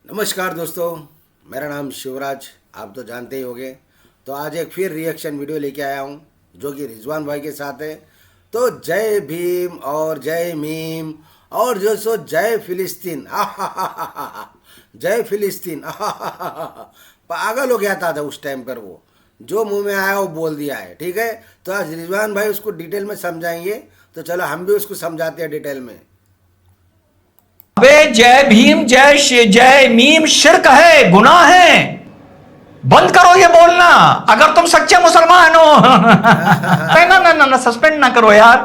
नमस्कार दोस्तों, मेरा नाम शिवराज, आप तो जानते ही होंगे। तो आज एक फिर रिएक्शन वीडियो लेके आया हूँ जो कि रिजवान भाई के साथ है। तो जय भीम और जय मीम और जो सो जय फिलिस्तीन। जय फिलिस्तीन। पागल हो गया था उस टाइम पर, वो जो मुंह में आया वो बोल दिया है। ठीक है, तो आज रिजवान भाई उसको डिटेल में समझाएंगे। तो चलो हम भी उसको समझाते हैं डिटेल में। अबे जय भीम जय मीम शिर्क है, गुनाह है। बंद करो ये बोलना अगर तुम सच्चे मुसलमान हो। ना सस्पेंड ना करो यार।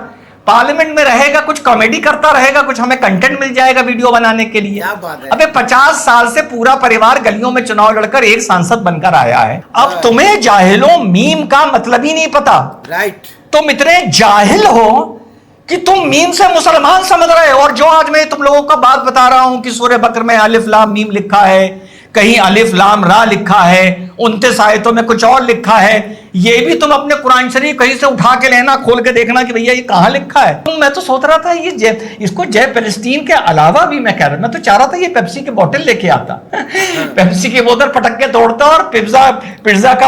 पार्लियामेंट में रहेगा, कुछ कॉमेडी करता रहेगा, कुछ हमें कंटेंट मिल जाएगा वीडियो बनाने के लिए। क्या बात है। अबे 50 साल से पूरा परिवार गलियों में चुनाव लड़कर एक सांसद बनकर आया है। अब तुम्हें जाहिलों मीम का मतलब ही नहीं पता। राइट। तुम इतने जाहिल हो कि तुम मीम से मुसलमान समझ रहे हो। और जो आज मैं तुम लोगों को बात बता रहा हूं कि सूरह बकर में अलिफ लाम मीम लिखा है, कहीं अलिफ लाम रा लिखा है, 29 आयतों में कुछ और लिखा है, ये भी तुम अपने कुरान शरीफ कहीं से उठा के लेना, खोल के देखना कि भैया ये कहां लिखा है। मैं तो सोच रहा था ये इसको जय फिलिस्तीन के अलावा भी मैं कह रहा, मैं तो चाह रहा था ये पेप्सी की बोतल लेके आता। पेप्सी की बोतल पटक के तोड़ता और पिज्जा का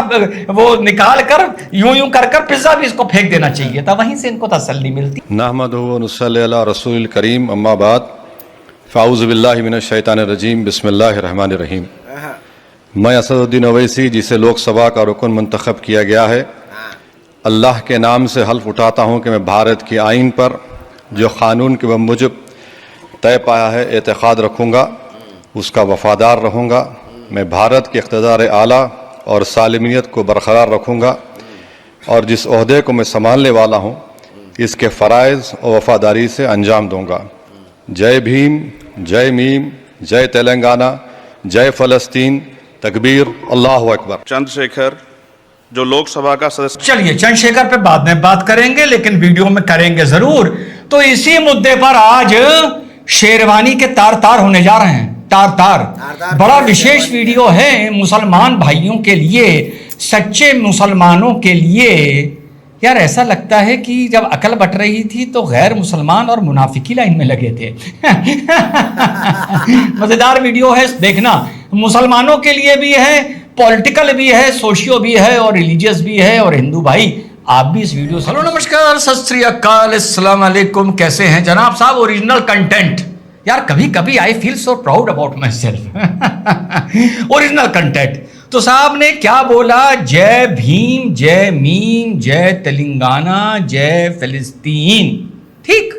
वो निकाल कर यूं कर पिज्जा भी इसको फेंक देना चाहिए था, वहीं से इनको तसल्ली मिलती। नहमदुहु व नुसल्ली अला रसूलिल करीम, अम्मा बाद, फ़ाऊज़ु बिल्लाहि मिनश शैतानिर रजीम, बिस्मिल्लाहिर रहमानिर रहीम। मैं असदुद्दीन ओवैसी, जिसे लोकसभा का रुकन मंतखब किया गया है, अल्लाह के नाम से हल्फ उठाता हूँ कि मैं भारत के आइन पर जो क़ानून के मुजब तय पाया है एतक़ाद रखूँगा, उसका वफ़ादार रहूँगा। मैं भारत के इक़्तिदार आला और सालिमियत को बरक़रार रखूँगा और जिस ओहदे को मैं संभालने वाला हूँ इसके फ़राइज़ और वफ़ादारी से अंजाम दूँगा। जय भीम, जय मीम, जय तेलंगाना, जय फ़लस्तीन, तकबीर, अल्लाहु अकबर। चंद्रशेखर जो लोकसभा का सदस्य। चलिए चंद्रशेखर पे बाद में बात करेंगे, लेकिन वीडियो में करेंगे जरूर। तो इसी मुद्दे पर आज शेरवानी के तार तार होने जा रहे हैं। तार बड़ा विशेष वीडियो है मुसलमान भाइयों के लिए, सच्चे मुसलमानों के लिए। यार ऐसा लगता है कि जब अकल बट रही थी तो गैर मुसलमान और मुनाफिकी लाइन में लगे थे। मजेदार वीडियो है, देखना। मुसलमानों के लिए भी है, पॉलिटिकल भी है, सोशियो भी है और रिलीजियस भी है। और हिंदू भाई आप भी इस वीडियो से। हेलो, नमस्कार, सत श्री अकाल, अस्सलाम वालेकुम। कैसे हैं जनाब साहब? Original content. यार कभी कभी I feel so proud about my self. Original content. तो साहब ने क्या बोला? जय भीम, जय मीम, जय तेलंगाना, जय फिलिस्तीन। ठीक।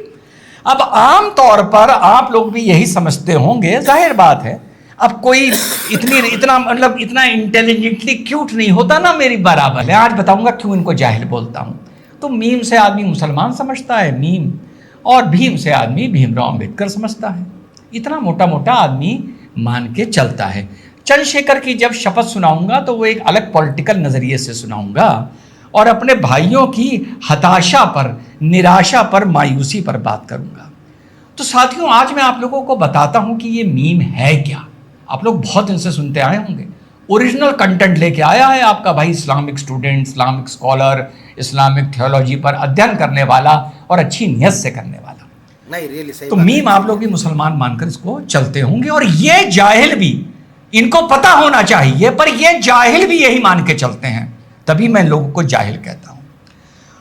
अब आम तौर पर आप लोग भी यही समझते होंगे, जाहिर बात है। अब कोई इतना इंटेलिजेंटली क्यूट नहीं होता ना मेरी बराबर। मैं आज बताऊंगा क्यों इनको जाहिल बोलता हूं। तो मीम से आदमी मुसलमान समझता है मीम, और भीम से आदमी भीमराव अम्बेडकर समझता है। इतना मोटा मोटा आदमी मान के चलता है। चंद्रशेखर की जब शपथ सुनाऊंगा तो वो एक अलग पॉलिटिकल नज़रिए से सुनाऊंगा और अपने भाइयों की हताशा पर, निराशा पर, मायूसी पर बात करूंगा। तो साथियों, आज मैं आप लोगों को बताता हूं कि ये मीम है क्या। आप लोग बहुत दिन से सुनते आए होंगे। ओरिजिनल कंटेंट लेके आया है आपका भाई, Islamic student, Islamic scholar, Islamic theology पर अध्ययन करने वाला और अच्छी नियत से करने वाला। नहीं, रियली सही। तो मीम आप लोग भी मुसलमान मानकर इसको चलते होंगे और ये जाहिल भी, इनको पता होना चाहिए, पर ये जाहिल भी यही मान के चलते हैं। तभी मैं लोगों को जाहिल कहता हूं।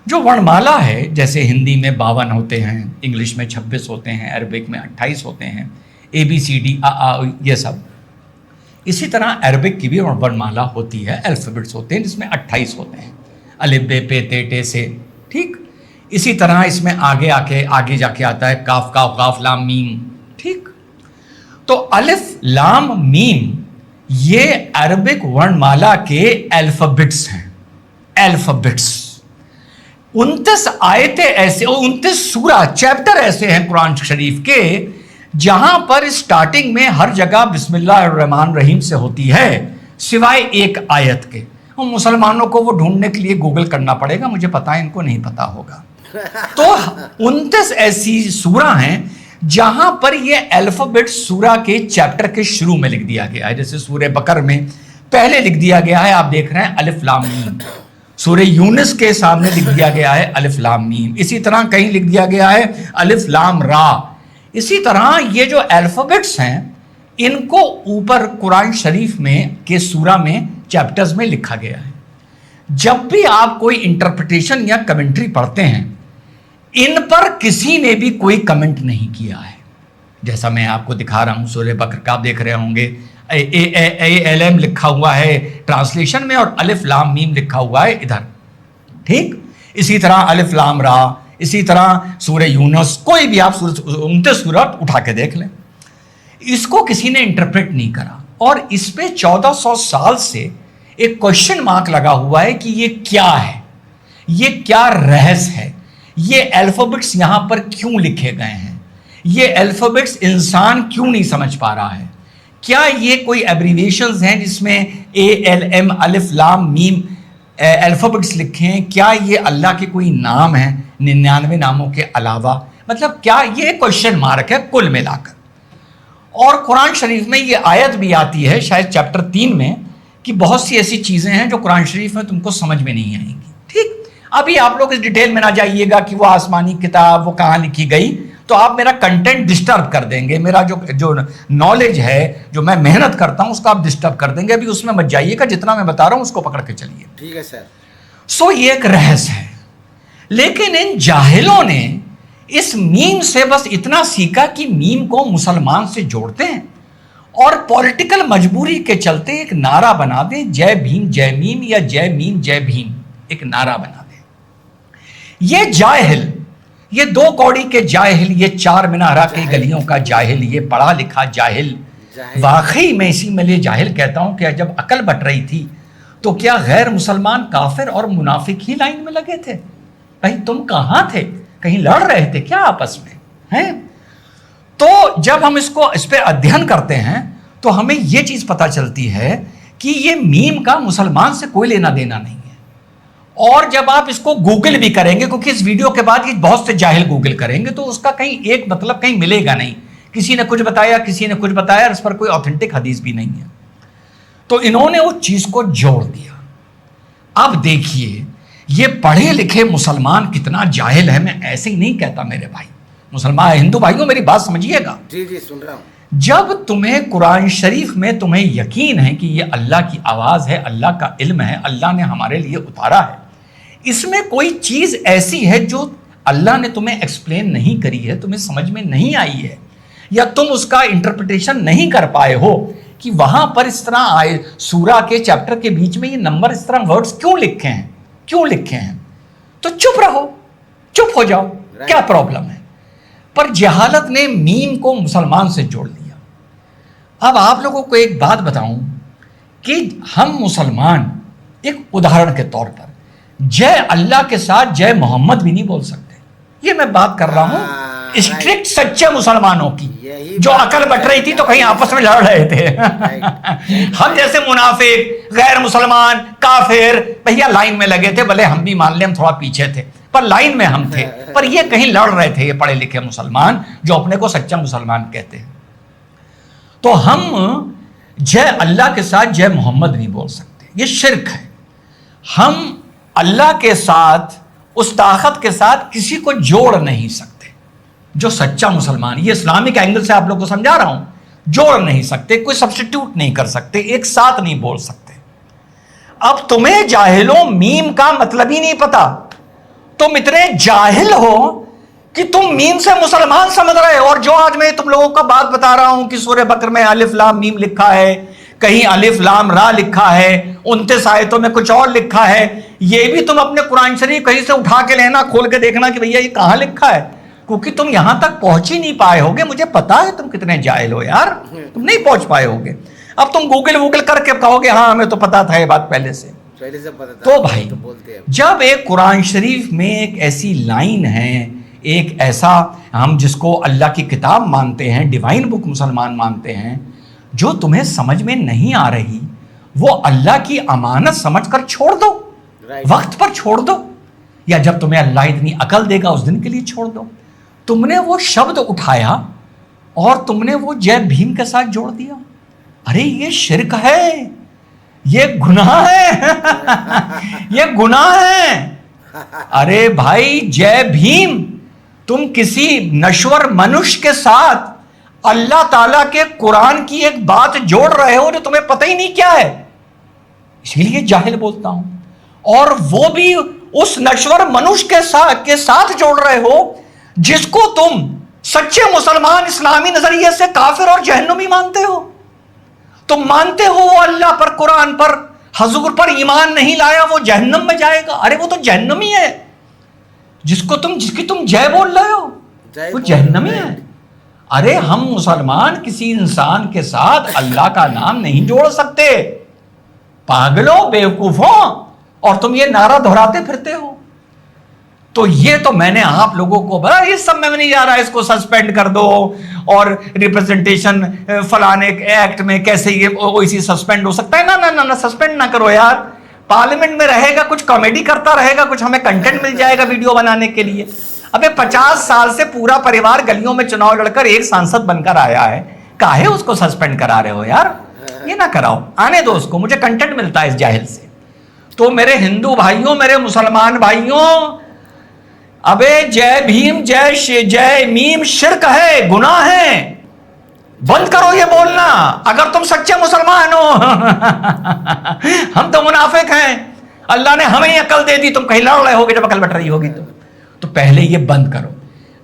जो वर्णमाला है, जैसे हिंदी में 52 होते हैं, इंग्लिश में 26 होते हैं, अरबिक में 28 होते हैं, ABCD ये सब। इसी तरह अरबिक की भी वर्णमाला होती है, अल्फाबेट्स होते हैं जिसमें 28 होते हैं, अलिफ बे पे ते टे से। ठीक। इसी तरह इसमें आगे जाके आता है काफ काफ काफ लाम मीम। ठीक। तो अलिफ लाम मीम ये अरबिक वर्णमाला के अल्फाबेट्स हैं। अल्फाबेट्स 29 आयतें ऐसे, 29 सूरा चैप्टर ऐसे हैं कुरान शरीफ के, जहां पर स्टार्टिंग में हर जगह बिस्मिल्लाहिर्रहमानिर्रहीम से होती है, सिवाय एक आयत के। मुसलमानों को वो ढूंढने के लिए गूगल करना पड़ेगा, मुझे पता है इनको नहीं पता होगा। तो 29 ऐसी सूरा हैं जहां पर ये अल्फाबेट सूरा के चैप्टर के शुरू में लिख दिया गया है। जैसे सूरह बकर में पहले लिख दिया गया है, आप देख रहे हैं, अलिफ लाम मीम। सूरह यूनुस के सामने लिख दिया गया है अलिफ लाम मीम। इसी तरह कहीं लिख दिया गया है अलिफ लाम रा। इसी तरह ये जो अल्फाबेट्स हैं इनको ऊपर कुरान शरीफ में के सूरा में चैप्टर्स में लिखा गया है। जब भी आप कोई इंटरप्रिटेशन या कमेंट्री पढ़ते हैं, इन पर किसी ने भी कोई कमेंट नहीं किया है। जैसा मैं आपको दिखा रहा हूं, सूरह बकरा का आप देख रहे होंगे, ALM लिखा हुआ है ट्रांसलेशन में और अलिफ लाम मीम लिखा हुआ है इधर, ठीक। इसी तरह अलिफ लाम रा, इसी तरह सूरह यूनुस, कोई भी आप 29 सूरत उठा के देख लें, इसको किसी ने इंटरप्रेट नहीं करा। और इस पे 1400 साल से एक क्वेश्चन मार्क लगा हुआ है कि ये क्या है, ये क्या रहस्य है, ये अल्फाबेट्स यहां पर क्यों लिखे गए हैं, ये अल्फाबेट्स इंसान क्यों नहीं समझ पा रहा है, क्या ये कोई एब्रीविएशंस हैं जिसमें ALM अलिफ लाम मीम अल्फाबेट्स लिखे हैं, क्या ये अल्लाह के कोई नाम है 99 नामों के अलावा, मतलब क्या ये क्वेश्चन मार्क है कुल मिलाकर। और कुरान शरीफ में ये आयत भी आती है शायद चैप्टर 3 में कि बहुत सी ऐसी चीजें हैं जो कुरान शरीफ में तुमको समझ में नहीं आएंगी, ठीक। अभी आप लोग इस डिटेल में ना जाइएगा कि वो आसमानी किताब वो कहाँ लिखी गई, तो आप मेरा कंटेंट डिस्टर्ब कर देंगे, मेरा जो नॉलेज है, जो मैं मेहनत करता हूं उसको आप डिस्टर्ब कर देंगे। अभी उसमें मत जाइएगा, जितना मैं बता रहा हूं उसको पकड़ के चलिए, ठीक है सर। सो ये एक रहस्य है। लेकिन इन जाहिलों ने इस मीम से बस इतना सीखा कि मीम को मुसलमान से जोड़ते हैं और पॉलिटिकल मजबूरी के चलते एक नारा बना दें, जय भीम जय मीम या जय मीम जय भीम, एक नारा बना दें। ये जाहिल, ये 2 कौड़ी के जाहिल, ये 4 मीनारा की गलियों का जाहिल, ये पढ़ा लिखा जाहिल, वाकई मैं इसी में लिए जाहिल कहता हूं कि जब अकल बट रही थी तो क्या गैर मुसलमान काफिर और मुनाफिक ही लाइन में लगे थे? भाई तुम कहां थे? कहीं लड़ रहे थे क्या आपस में, हैं? तो जब हम इस पे अध्ययन करते हैं तो हमें यह चीज पता चलती है कि ये मीम का मुसलमान से कोई लेना देना नहीं है। और जब आप इसको गूगल भी करेंगे, क्योंकि इस वीडियो के बाद ये बहुत से जाहिल गूगल करेंगे, तो उसका कहीं एक मतलब कहीं मिलेगा नहीं, किसी ने कुछ बताया, किसी ने कुछ बताया, इस पर कोई ऑथेंटिक हदीस भी नहीं है। तो इन्होंने उस चीज को जोड़ दिया। अब देखिए ये पढ़े लिखे मुसलमान कितना जाहिल है। मैं ऐसे ही नहीं कहता मेरे भाई, मुसलमान हिंदू भाइयों मेरी बात समझिएगा। जी जी सुन रहा हूं। जब तुम्हें कुरान शरीफ में तुम्हें यकीन है कि ये अल्लाह की आवाज है, अल्लाह का इल्म है, अल्लाह ने हमारे लिए उतारा है, इसमें कोई चीज ऐसी है जो अल्लाह ने तुम्हें एक्सप्लेन नहीं करी है, तुम्हें समझ में नहीं आई है, या तुम उसका इंटरप्रिटेशन नहीं कर पाए हो कि वहां पर इस तरह आए सूरा के चैप्टर के बीच में ये नंबर इस तरह वर्ड्स क्यों लिखे हैं, क्यों लिखे हैं, तो चुप रहो, चुप हो जाओ, क्या प्रॉब्लम है। पर जहालत ने मीम को मुसलमान से जोड़ लिया। अब आप लोगों को एक बात बताऊं कि हम मुसलमान एक उदाहरण के तौर पर जय अल्लाह के साथ जय मोहम्मद भी नहीं बोल सकते। ये मैं बात कर रहा हूं स्ट्रिक्ट सच्चे मुसलमानों की, जो अकल बट रही थी तो कहीं आपस में लड़ रहे थे। हम जैसे मुनाफिक, गैर मुसलमान, काफिर भैया लाइन में लगे थे, भले हम भी मान ले हम थोड़ा पीछे थे पर लाइन में हम थे, पर ये कहीं लड़ रहे थे, ये पढ़े लिखे मुसलमान जो अपने को सच्चा मुसलमान कहते हैं। तो हम जय अल्लाह के साथ जय मोहम्मद नहीं बोल सकते, ये शिर्क है। हम अल्लाह के साथ, उस ताकत के साथ किसी को जोड़ नहीं सकते। जो सच्चा मुसलमान, ये इस्लामिक एंगल से आप लोग को समझा रहा हूं, जोड़ नहीं सकते, कोई सब्स्टिट्यूट नहीं कर सकते, एक साथ नहीं बोल सकते। अब तुम्हें जाहिलों मीम का मतलब ही नहीं पता, तुम इतने जाहिल हो कि तुम मीम से मुसलमान समझ रहे हो। और जो आज मैं तुम लोगों को बात बता रहा हूं कि सूरह बकर में अलिफ लाम मीम लिखा है, कहीं अलिफ लाम रा लिखा है, 29 आयतों में कुछ और लिखा है, ये भी तुम अपने कुरान शरीफ कहीं से उठा के लेना, खोल के देखना कि भैया ये कहां लिखा है, क्योंकि तुम यहां तक पहुंच ही नहीं पाए होगे। मुझे पता है तुम कितने जाहिल हो यार, तुम नहीं पहुंच पाए होगे। अब तुम गूगल वूगल करके कहोगे हाँ हमें तो पता था ये बात पहले से पता था। तो भाई तो बोलते हैं। जब एक कुरान शरीफ में एक ऐसी लाइन है, एक ऐसा हम जिसको अल्लाह की किताब मानते हैं, डिवाइन बुक मुसलमान मानते हैं, जो तुम्हें समझ में नहीं आ रही, वो अल्लाह की अमानत समझकर छोड़ दो, वक्त पर छोड़ दो, या जब तुम्हें अल्लाह इतनी अकल देगा उस दिन के लिए छोड़ दो। तुमने वो शब्द उठाया और तुमने वो जय भीम के साथ जोड़ दिया। अरे ये शिर्क है, ये गुनाह है। ये गुनाह है। अरे भाई जय भीम, तुम किसी नश्वर मनुष्य के साथ अल्लाह ताला के कुरान की एक बात जोड़ रहे हो जो तुम्हें पता ही नहीं क्या है, इसलिए जाहिल बोलता हूं। और वो भी उस नश्वर मनुष्य के साथ जोड़ रहे हो जिसको तुम सच्चे मुसलमान इस्लामी नजरिए से काफिर और जहन्नुमी मानते हो। तुम मानते हो वो अल्लाह पर, कुरान पर, हजूर पर ईमान नहीं लाया वो जहन्नम में जाएगा। अरे वो तो जहन्नमी है, जिसकी तुम जय बोल रहे हो वो जहन्नमी है। अरे हम मुसलमान किसी इंसान के साथ अल्लाह का नाम नहीं जोड़ सकते, पागलों बेवकूफों, और तुम ये नारा दोहराते फिरते हो। तो ये तो मैंने आप लोगों को बड़ा, इस सब में नहीं जा रहा, इसको सस्पेंड कर दो और रिप्रेजेंटेशन फलाने एक्ट में कैसे ये इसी सस्पेंड हो सकता है। ना ना ना ना, सस्पेंड ना करो यार, पार्लियामेंट में रहेगा, कुछ कॉमेडी करता रहेगा, कुछ हमें कंटेंट मिल जाएगा वीडियो बनाने के लिए। अबे 50 साल से पूरा परिवार गलियों में चुनाव लड़कर एक सांसद बनकर आया है, काहे उसको सस्पेंड करा रहे हो यार? ये ना कराओ, आने दो उसको, मुझे कंटेंट मिलता है इस जाहिल से। तो मेरे हिंदू भाइयों, मेरे मुसलमान भाइयों, अबे जय भीम जय मीम शिर्क है, गुनाह है, बंद करो ये बोलना अगर तुम सच्चे मुसलमान हो। हम तो मुनाफिक हैं, अल्लाह ने हमें अकल दे दी, तुम कहीं लड़ रहे होगे जब अकल बट रही होगी तो पहले ये बंद करो।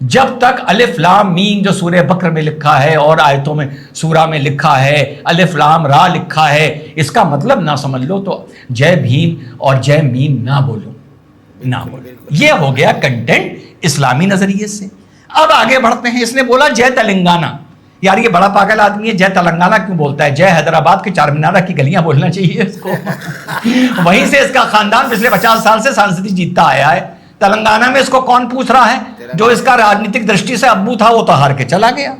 जब तक अलिफ लाम मीम जो सूरह बकर में लिखा है और आयतों में सूरा में लिखा है, अलिफ लाम रा लिखा है, इसका मतलब ना समझ लो तो जय भीम और जय मीम ना बोलो, ना बोलो। ये हो गया कंटेंट इस्लामी नजरिए से। अब आगे बढ़ते हैं। इसने बोला जय तेलंगाना। यार ये बड़ा पागल आदमी है, जय तेलंगाना क्यों बोलता है? जय हैदराबाद के चार मीनारा की गलियां बोलना चाहिए इसको। वहीं से इसका खानदान पिछले 50 साल से सांसदी जीतता आया है। तेलंगाना में इसको कौन पूछ रहा है? जो इसका राजनीतिक दृष्टि से अब्बू था वो तो हार के चला गया।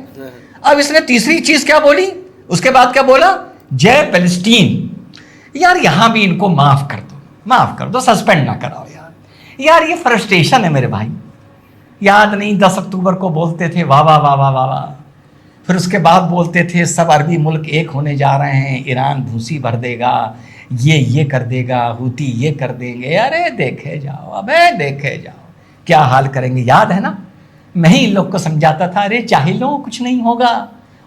अब इसने तीसरी चीज क्या बोली, उसके बाद क्या बोला? जय पैलेस्टीन। यार यहां भी इनको माफ कर दो, सस्पेंड ना कराओ यार ये फ्रस्ट्रेशन है मेरे भाई। याद नहीं 10 अक्टूबर को बोलते थे वाह वाह वाह वाह वाह, फिर उसके बाद बोलते थे सब अरबी मुल्क एक होने जा रहे हैं, ईरान भूसी भर देगा, ये कर देगा, हूती ये कर देंगे। अरे देखे जाओ, अबे देखे जाओ क्या हाल करेंगे। याद है ना, मैं ही इन लोग को समझाता था, अरे जाहिलों कुछ नहीं होगा,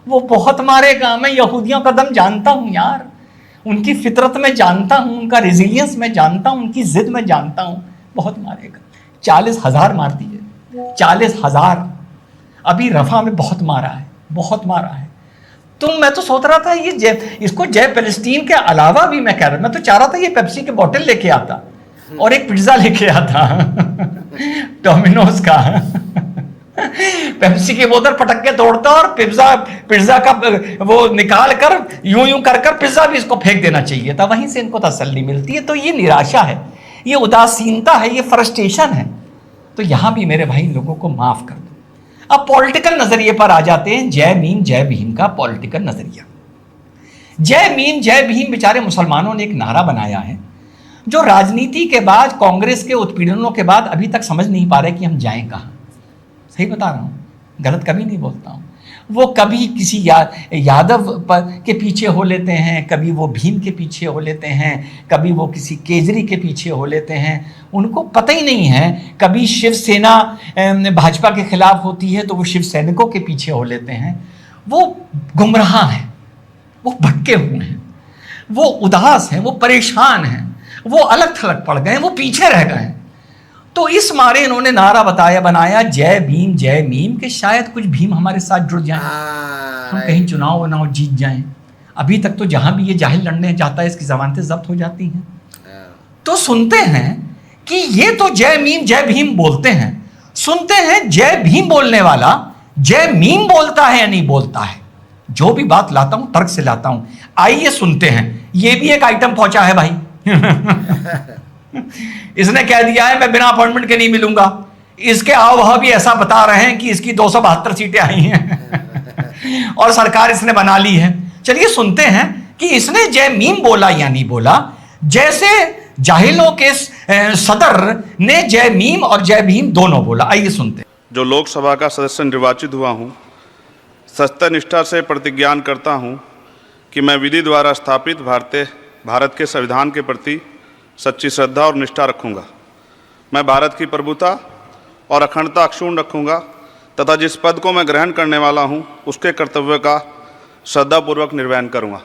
वो बहुत मारेगा। मैं यहूदियों का दम जानता हूँ यार, उनकी फितरत में जानता हूँ, उनका रेजिलियंस में जानता हूँ, उनकी जिद में जानता हूँ, बहुत मारेगा। 40,000 मार दिए, 40,000। अभी रफा में बहुत मारा है। मैं तो सोच रहा था ये इसको जय पैलेस्टीन के अलावा भी मैं तो चाह रहा था ये पेप्सी के बोतल लेके आता और एक पिज्जा लेके आता डोमिनोज का। पेप्सी की बोतल पटक के तोड़ता और पिज्जा का वो निकाल कर यूं कर पिज्जा भी इसको फेंक देना चाहिए था, वहीं से इनको तसल्ली मिलती है। तो ये निराशा है, ये उदासीनता है, ये फ्रस्ट्रेशन है। तो यहां भी मेरे भाई लोगों को माफ कर दो। अब पॉलिटिकल नजरिए पर आ जाते हैं। जय मीम जय भीम का पॉलिटिकल नजरिया। जय मीम जय भीम बेचारे मुसलमानों ने एक नारा बनाया है जो राजनीति के बाद, कांग्रेस के उत्पीड़नों के बाद अभी तक समझ नहीं पा रहे कि हम जाएं कहां। सही बता रहा हूं, गलत कभी नहीं बोलता हूं। वो कभी किसी यादव के पीछे हो लेते हैं, कभी वो भीम के पीछे हो लेते हैं, कभी वो किसी केजरी के पीछे हो लेते हैं। उनको पता ही नहीं है, कभी शिवसेना भाजपा के खिलाफ होती है तो वो शिव सैनिकों के पीछे हो लेते हैं। वो गुमराह हैं, वो भटके हुए हैं, वो उदास हैं, वो परेशान हैं, वो अलग थलग पड़ गए, वो पीछे रह गए। तो इस मारे इन्होंने नारा बनाया जय भीम के शायद कुछ भीम हमारे साथ जुड़ जाएं, हम कहीं चुनाव जीत जाएं। अभी तक तो जहां भी ये जाहिल लड़ने जाता है इसकी जमानतें जब्त हो जाती हैं। तो सुनते हैं कि ये तो जय भीम बोलते हैं, सुनते हैं जय भीम बोलने वाला जय मीम बोलता है या नहीं बोलता है। जो भी बात लाता हूं तर्क से लाता हूं, आइए सुनते हैं। ये भी एक आइटम पहुंचा है भाई। इसने कह दिया है मैं बिना अपॉइंटमेंट के नहीं मिलूंगा। इसके हाव भी ऐसा बता रहे हैं कि इसकी 272 सीटें आई हैं और सरकार इसने बना ली है। चलिए सुनते हैं कि इसने जय मीम बोला या नहीं बोला, जैसे जाहिलों के सदर ने जय मीम और जय भीम दोनों बोला। आइए सुनते हैं। जो लोकसभा का सदस्य निर्वाचित हुआ हूँ, सत्यनिष्ठा से प्रतिज्ञान करता हूँ कि मैं विधि द्वारा स्थापित भारत के संविधान के प्रति सच्ची श्रद्धा और निष्ठा रखूंगा। मैं भारत की प्रभुता और अखंडता अक्षुण्ण रखूंगा तथा जिस पद को मैं ग्रहण करने वाला हूं उसके कर्तव्य का श्रद्धापूर्वक निर्वहन करूंगा।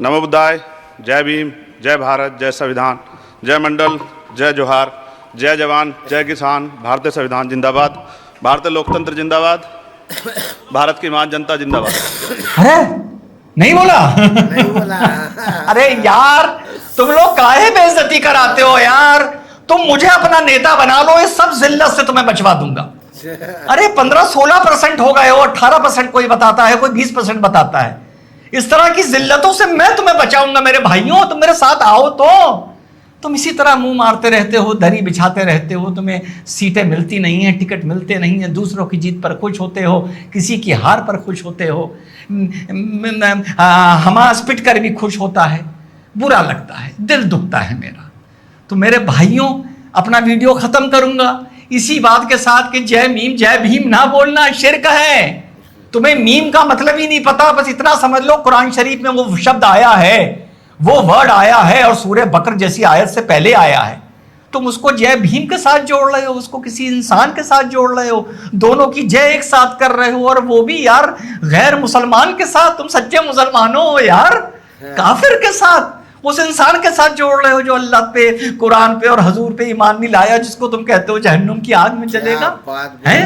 नमो बुद्धाय। जय भीम, जय भारत, जय संविधान, जय मंडल, जय जोहार, जय जवान, जय किसान, भारतीय संविधान जिंदाबाद, भारतीय लोकतंत्र जिंदाबाद, भारत की महान जनता जिंदाबाद। अरे नहीं बोला नहीं बोला। अरे यार तुम लोग काहे बेइज्जती कराते हो यार। तुम मुझे अपना नेता बना लो, इस सब जिल्लत से तुम्हें बचवा दूंगा। अरे 15-16% हो गए हो, 18% कोई बताता है, कोई 20% बताता है। इस तरह की जिल्लतों से मैं तुम्हें बचाऊंगा मेरे भाइयों। तुम मेरे साथ आओ तो। तुम इसी तरह मुंह मारते रहते हो, दरी बिछाते रहते हो, तुम्हें सीटें मिलती नहीं है, टिकट मिलते नहीं है, दूसरों की जीत पर खुश होते हो, किसी की हार पर खुश होते हो। हमास पिट कर भी खुश होता है, बुरा लगता है, दिल दुखता है मेरा। तो मेरे भाइयों अपना वीडियो खत्म करूंगा इसी बात के साथ कि जय मीम जय भीम ना बोलना शिर्क है। तुम्हें मीम का मतलब ही नहीं पता, बस इतना समझ लो कुरान शरीफ में वो शब्द आया है, वो वर्ड आया है और सूरह बकर जैसी आयत से पहले आया है। तुम उसको जय भीम के साथ जोड़ रहे हो, उसको किसी इंसान के साथ जोड़ रहे हो, दोनों की जय एक साथ कर रहे हो, और वो भी यार गैर मुसलमान के साथ। तुम सच्चे मुसलमान हो यार, काफिर के साथ, उस इंसान के साथ जोड़ रहे हो जो अल्लाह पे, कुरान पे और हजूर पे ईमान नहीं लाया, जिसको तुम कहते हो जहन्नुम की आग में जलेगा। हैं?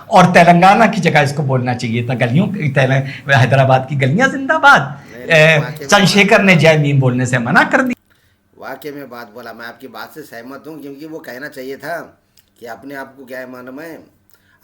और तेलंगाना की जगह इसको बोलना चाहिए था गलियों, हैदराबाद की गलियां जिंदाबाद। चंद्रशेखर ने जय भीम बोलने से मना कर दिया। वाकई में बात बोला, मैं आपकी बात से सहमत हूँ, क्योंकि वो कहना चाहिए था कि अपने आप को क्या है मालूम है,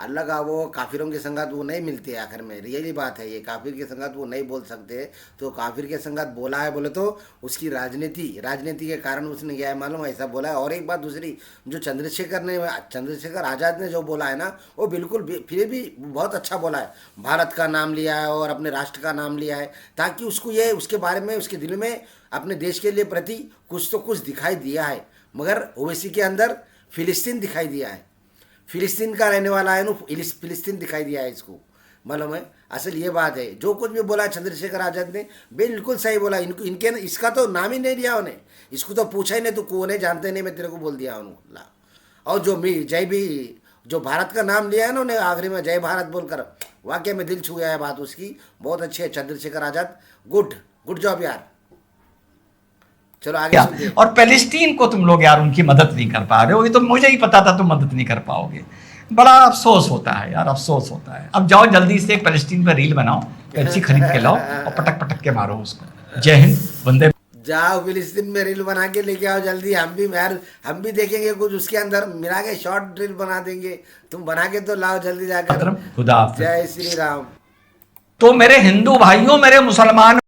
अल्लाह का वो काफिरों की संगत वो नहीं मिलती है। आखिर में रियली बात है ये, काफिर की संगत वो नहीं बोल सकते। तो काफिर के संगत बोला है बोले तो उसकी राजनीति के कारण उसने क्या है मालूम ऐसा बोला है। और एक बात दूसरी, जो चंद्रशेखर आज़ाद ने जो बोला है ना, वो बिल्कुल फिर भी बहुत अच्छा बोला है। भारत का नाम लिया है और अपने राष्ट्र का नाम लिया है, ताकि उसको ये उसके बारे में, उसके दिल में अपने देश के लिए प्रति कुछ तो कुछ दिखाई दिया है। मगर ओवैसी के अंदर फिलिस्तीन दिखाई दिया है, फिलिस्तीन का रहने वाला है, फिलिस्तीन दिखाई दिया है इसको, मालूम है। असल ये बात है, जो कुछ भी बोला चंद्रशेखर आज़ाद ने बिल्कुल सही बोला। इनके इसका तो नाम ही नहीं लिया उन्हें, इसको तो पूछा ही नहीं, तो कौन है जानते नहीं, मैं तेरे को बोल दिया उन्होंने। और जो भारत का नाम लिया है ना उन्हें आखिरी में जय भारत बोलकर, वाकई में दिल छू गया है बात उसकी। बहुत अच्छी है चंद्रशेखर आज़ाद, गुड जॉब यार। चलो आगे। और पैलेस्टीन को तुम लोग यार उनकी मदद नहीं कर पा रहे हो, ये तो मुझे ही पता था तुम मदद नहीं कर पाओगे। बड़ा अफसोस होता है यार, अफसोस होता है। अब जाओ जल्दी से एक पैलेस्टीन पर रील बनाओ, पेप्सी खरीद के लाओ और पटक पटक के मारो उसको। जय हिंद, वंदे। जाओ फिलिस्तीन में रील बना के लेके आओ जल्दी। हम भी देखेंगे कुछ उसके अंदर मिला के शॉर्ट रील बना देंगे। तुम बना के तो लाओ जल्दी जाकर। खुदा हाफिज। जय श्री राम। तो मेरे हिंदू भाइयों, मेरे मुसलमान